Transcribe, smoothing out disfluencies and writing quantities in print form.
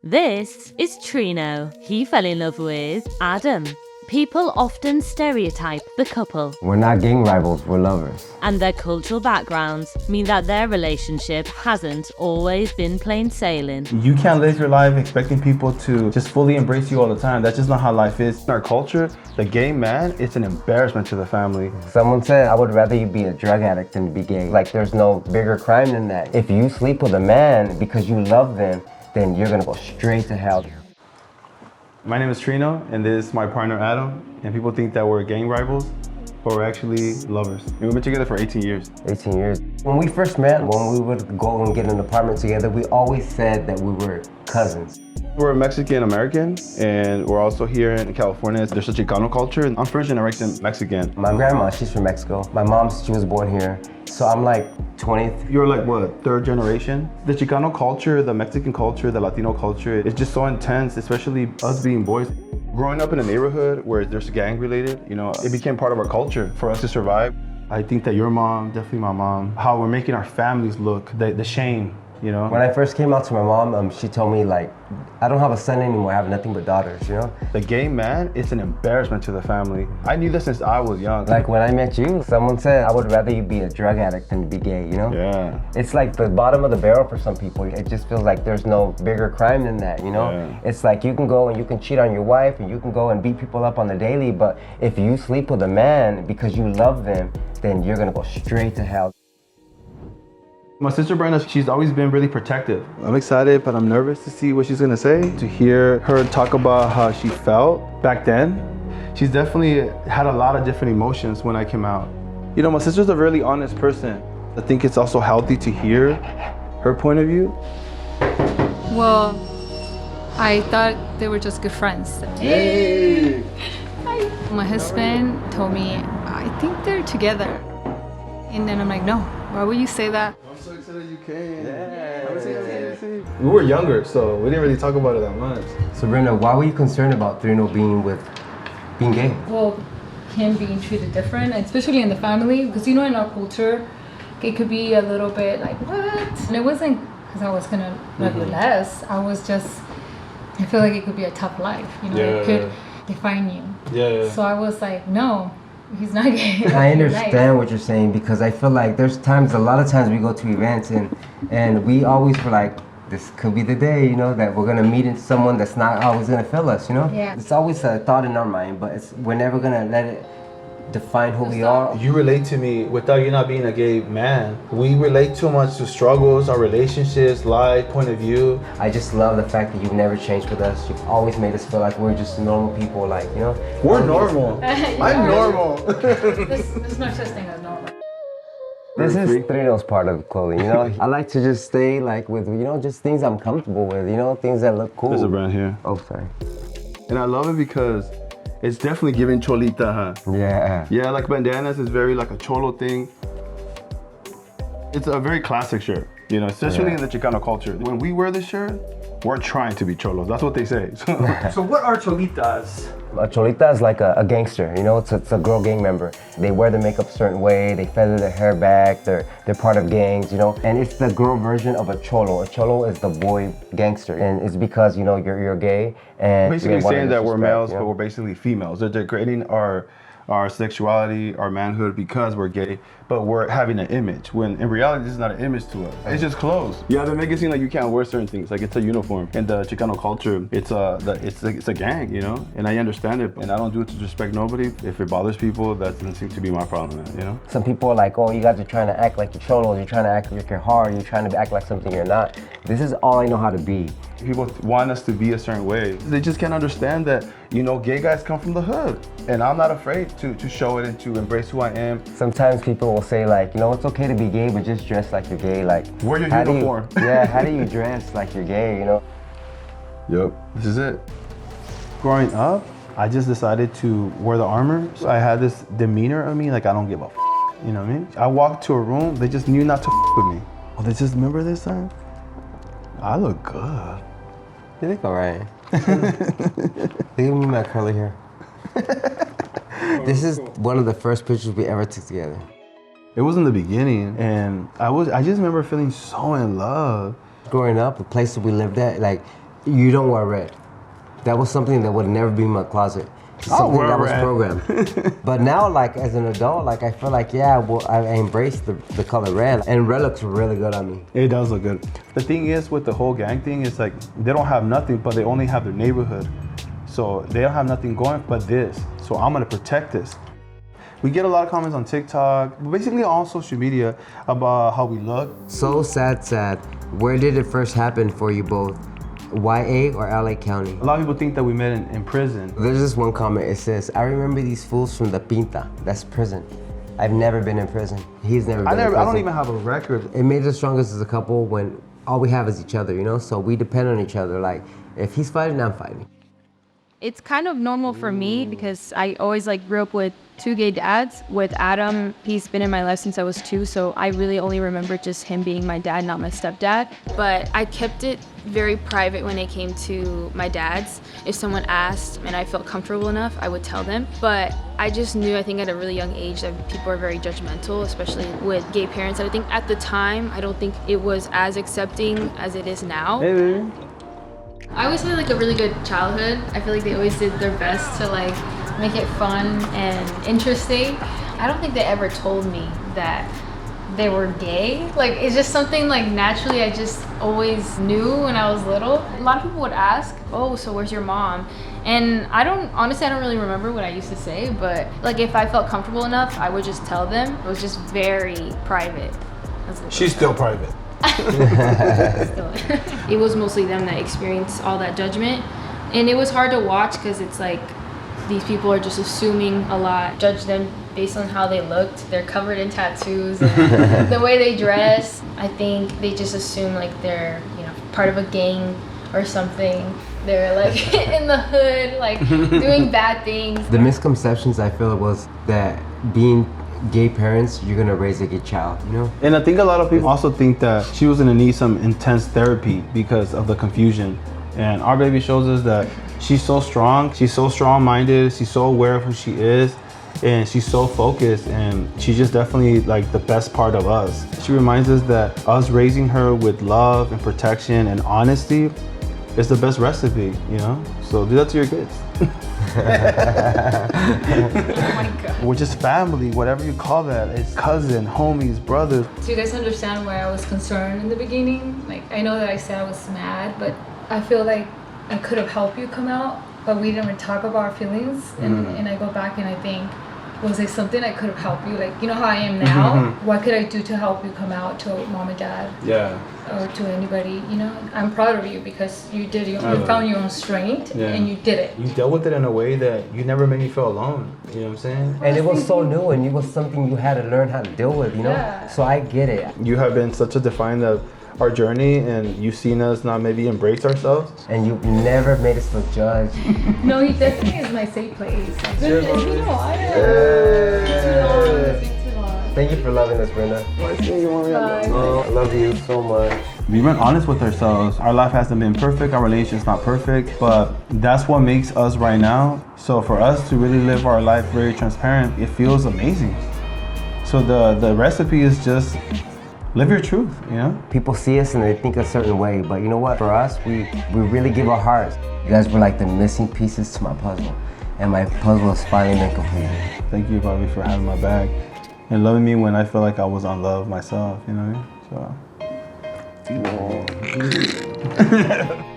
This is Trino. He fell in love with Adam. People often stereotype the couple. We're not gang rivals, we're lovers. And their cultural backgrounds mean that their relationship hasn't always been plain sailing. You can't live your life expecting people to just fully embrace you all the time. That's just not how life is. In our culture, the gay man, it's an embarrassment to the family. Someone said, I would rather you be a drug addict than be gay. Like, there's no bigger crime than that. If you sleep with a man because you love them, then you're gonna go straight to hell. My name is Trina, and this is my partner Adam. And people think that we're gang rivals, but we're actually lovers. And we've been together for 18 years. 18 years. When we first met, when we would go and get an apartment together, we always said that we were cousins. We're Mexican-American, and we're also here in California. There's a Chicano culture. I'm first generation Mexican. My grandma, she's from Mexico. My mom, she was born here. So I'm like 20th. You're like, what, third generation? The Chicano culture, the Mexican culture, the Latino culture, it's just so intense, especially us being boys. Growing up in a neighborhood where there's gang related, it became part of our culture for us to survive. I think that your mom, definitely my mom, how we're making our families look, the shame. When I first came out to my mom, she told me, like, I don't have a son anymore, I have nothing but daughters, The gay man, it's an embarrassment to the family. I knew that since I was young. Like when I met you, someone said, I would rather you be a drug addict than be gay, Yeah. It's like the bottom of the barrel for some people. It just feels like there's no bigger crime than that, Yeah. It's like you can go and you can cheat on your wife and you can go and beat people up on the daily, but if you sleep with a man because you love them, then you're gonna go straight to hell. My sister Brenda, she's always been really protective. I'm excited, but I'm nervous to see what she's gonna say. To hear her talk about how she felt back then, she's definitely had a lot of different emotions when I came out. My sister's a really honest person. I think it's also healthy to hear her point of view. Well, I thought they were just good friends. Hey! My husband told me, I think they're together. And then I'm like, no, why would you say that? I'm so excited you came. Yeah. We were younger, so we didn't really talk about it that much. So Brenda, why were you concerned about Trino being gay? Well, him being treated different, especially in the family, because in our culture, it could be a little bit like, what? And it wasn't because I was gonna love you less. I feel like it could be a tough life, it could define you. Yeah. So I was like, no, he's not gay. I understand what you're saying, because I feel like there's a lot of times we go to events and we always feel like this could be the day, that we're gonna meet someone that's not always gonna feel us, Yeah. It's always a thought in our mind, but we're never gonna let it define who we are. You relate to me without you not being a gay man. We relate too much to struggles, our relationships, life, point of view. I just love the fact that you've never changed with us. You've always made us feel like we're just normal people, like, We're normal. I'm normal. There's no such thing as normal. This is Trino's part of clothing, I like to just stay like with, just things I'm comfortable with, things that look cool. There's a brand here. Oh, sorry. And I love it because it's definitely giving Cholita, huh? Yeah. Yeah, like bandanas is very like a cholo thing. It's a very classic shirt, especially in the Chicano culture. When we wear this shirt, we're trying to be cholos. That's what they say. So what are Cholitas? A Cholita is like a gangster, it's a girl gang member. They wear their makeup a certain way, they feather their hair back, they're part of gangs, and it's the girl version of a cholo. A cholo is the boy gangster, and it's because, you're gay. And basically saying that we're males, but we're basically females. They're degrading our sexuality, our manhood because we're gay, but we're having an image, when in reality this is not an image to us. It's just clothes. Yeah, they make it seem like you can't wear certain things, like it's a uniform. In the Chicano culture, it's a gang, and I understand it, and I don't do it to disrespect nobody. If it bothers people, that doesn't seem to be my problem, Some people are like, oh, you guys are trying to act like you're cholos, you're trying to act like you're hard, you're trying to act like something you're not. This is all I know how to be. People want us to be a certain way. They just can't understand that, gay guys come from the hood, and I'm not afraid to show it and to embrace who I am. Sometimes people will say, like, it's okay to be gay, but just dress like you're gay. Like, wear your uniform. How do you dress like you're gay, Yep, this is it. Growing up, I just decided to wear the armor. So I had this demeanor of me, like I don't give a you know what I mean? I walked to a room, they just knew not to with me. Oh, they just remember this time? I look good. You look alright. Look at me, my curly hair. This is one of the first pictures we ever took together. It was in the beginning, and I just remember feeling so in love. Growing up, the places we lived at, like, You don't wear red. That was something that would never be in my closet. Something that was programmed. But now, like as an adult, like I feel like, yeah, well, I embrace the color red, and red looks really good on me. It does look good. The thing is with the whole gang thing, it's like they don't have nothing, but they only have their neighborhood. So they don't have nothing going but this. So I'm gonna protect this. We get a lot of comments on TikTok, basically on social media about how we look. So sad. Where did it first happen for you both? YA or LA County? A lot of people think that we met in prison. There's this one comment, it says, I remember these fools from the Pinta. That's prison. I've never been in prison. He's never been in prison. I don't even have a record. It made us strongest as a couple when all we have is each other, you know? So we depend on each other. Like, if he's fighting, I'm fighting. It's kind of normal for me because I always like grew up with 2 gay dads. With Adam, he's been in my life since I was 2, so I really only remember just him being my dad, not my stepdad. But I kept it very private when it came to my dads. If someone asked and I felt comfortable enough, I would tell them. But I just knew, I think at a really young age, that people are very judgmental, especially with gay parents. And I think at the time, I don't think it was as accepting as it is now. Hey, baby. I always had like a really good childhood. I feel like they always did their best to like make it fun and interesting. I don't think they ever told me that they were gay. Like it's just something like naturally I just always knew when I was little. A lot of people would ask, oh, so where's your mom? And honestly, I don't really remember what I used to say, but like if I felt comfortable enough, I would just tell them. It was just very private. She's still private. It was mostly them that experienced all that judgment, and it was hard to watch because it's like these people are just assuming a lot, judge them based on how they looked. They're covered in tattoos and the way they dress. I think they just assume like they're, you know, part of a gang or something. They're like in the hood, like doing bad things. The misconceptions I feel was that being gay parents, you're gonna raise a gay child, you know? And I think a lot of people also think that she was gonna need some intense therapy because of the confusion. And our baby shows us that she's so strong, she's so strong-minded, she's so aware of who she is, and she's so focused, and she's just definitely like the best part of us. She reminds us that us raising her with love and protection and honesty is the best recipe, you know? So do that to your kids. Oh my God. We're just family, whatever you call that. It's cousin, homies, brothers. Do you guys understand why I was concerned in the beginning? Like, I know that I said I was mad, but I feel like I could have helped you come out, but we didn't talk about our feelings. And I go back and I think, was there something I could have helped you? Like, you know how I am now? What could I do to help you come out to mom and dad? Yeah. Or to anybody, you know? I'm proud of you because you did, you found your own strength and you did it. You dealt with it in a way that you never made me feel alone. You know what I'm saying? And it was so new, and it was something you had to learn how to deal with, you know? Yeah. So I get it. You have been such a defining of our journey, and you've seen us not maybe embrace ourselves. And you never made us feel judged. No, he definitely is my safe place. Thank you for loving us, Brenda. I love you so much. We've been honest with ourselves. Our life hasn't been perfect, our relationship's not perfect, but that's what makes us right now. So for us to really live our life very transparent, it feels amazing. So the recipe is just live your truth, you know? People see us and they think a certain way, but you know what? For us, we really give our hearts. You guys were like the missing pieces to my puzzle, and my puzzle has finally been completed. Thank you, Bobby, for having my back and loving me when I felt like I was unloved myself, you know what I mean? So.